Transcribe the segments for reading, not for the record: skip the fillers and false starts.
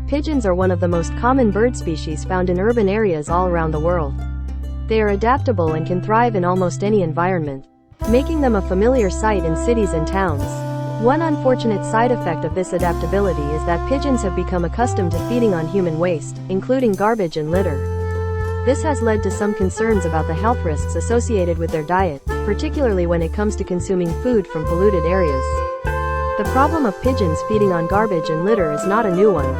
Pigeons are one of the most common bird species found in urban areas all around the world. They are adaptable and can thrive in almost any environment, making them a familiar sight in cities and towns. One unfortunate side effect of this adaptability is that pigeons have become accustomed to feeding on human waste, including garbage and litter. This has led to some concerns about the health risks associated with their diet, particularly when it comes to consuming food from polluted areas. The problem of pigeons feeding on garbage and litter is not a new one.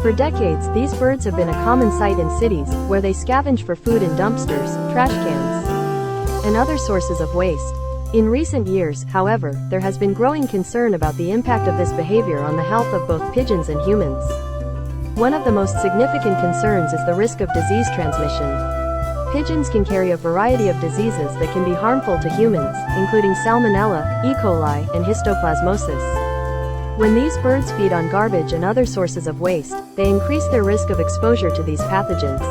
For decades, these birds have been a common sight in cities, where they scavenge for food in dumpsters, trash cans, and other sources of waste. In recent years, however, there has been growing concern about the impact of this behavior on the health of both pigeons and humans. One of the most significant concerns is the risk of disease transmission. Pigeons can carry a variety of diseases that can be harmful to humans, including Salmonella, E. coli, and histoplasmosis. When these birds feed on garbage and other sources of waste, they increase their risk of exposure to these pathogens,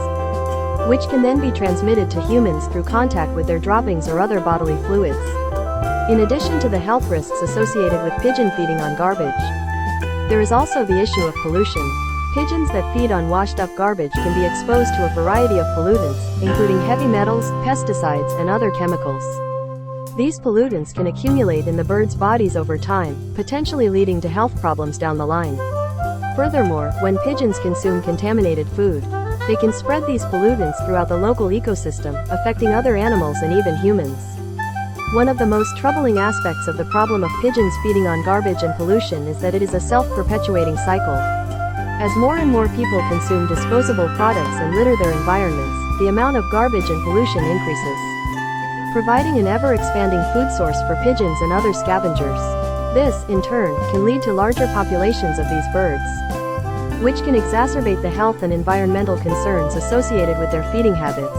which can then be transmitted to humans through contact with their droppings or other bodily fluids. In addition to the health risks associated with pigeon feeding on garbage, there is also the issue of pollution. Pigeons that feed on washed-up garbage can be exposed to a variety of pollutants, including heavy metals, pesticides, and other chemicals. These pollutants can accumulate in the birds' bodies over time, potentially leading to health problems down the line. Furthermore, when pigeons consume contaminated food, they can spread these pollutants throughout the local ecosystem, affecting other animals and even humans. One of the most troubling aspects of the problem of pigeons feeding on garbage and pollution is that it is a self-perpetuating cycle. As more and more people consume disposable products and litter their environments, the amount of garbage and pollution increases, providing an ever-expanding food source for pigeons and other scavengers. This, in turn, can lead to larger populations of these birds, which can exacerbate the health and environmental concerns associated with their feeding habits.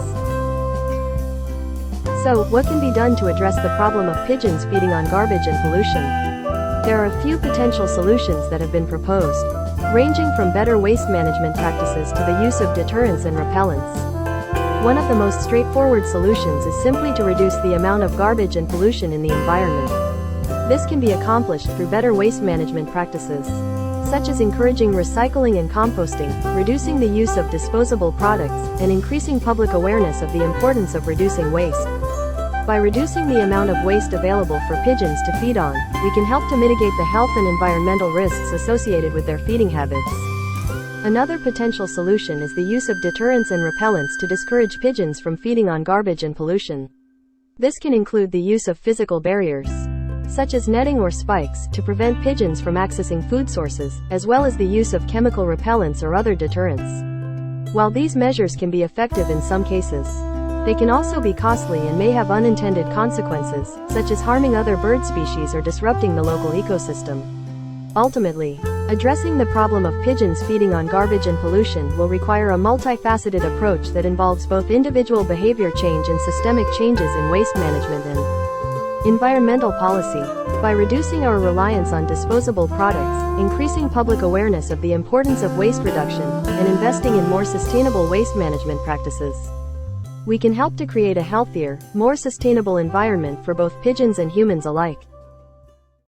So, what can be done to address the problem of pigeons feeding on garbage and pollution? There are a few potential solutions that have been proposed, ranging from better waste management practices to the use of deterrents and repellents. One of the most straightforward solutions is simply to reduce the amount of garbage and pollution in the environment. This can be accomplished through better waste management practices, such as encouraging recycling and composting, reducing the use of disposable products, and increasing public awareness of the importance of reducing waste. By reducing the amount of waste available for pigeons to feed on, we can help to mitigate the health and environmental risks associated with their feeding habits. Another potential solution is the use of deterrents and repellents to discourage pigeons from feeding on garbage and pollution. This can include the use of physical barriers, such as netting or spikes, to prevent pigeons from accessing food sources, as well as the use of chemical repellents or other deterrents. While these measures can be effective in some cases, they can also be costly and may have unintended consequences, such as harming other bird species or disrupting the local ecosystem. Ultimately, addressing the problem of pigeons feeding on garbage and pollution will require a multifaceted approach that involves both individual behavior change and systemic changes in waste management and environmental policy. By reducing our reliance on disposable products, increasing public awareness of the importance of waste reduction, and investing in more sustainable waste management practices, we can help to create a healthier, more sustainable environment for both pigeons and humans alike.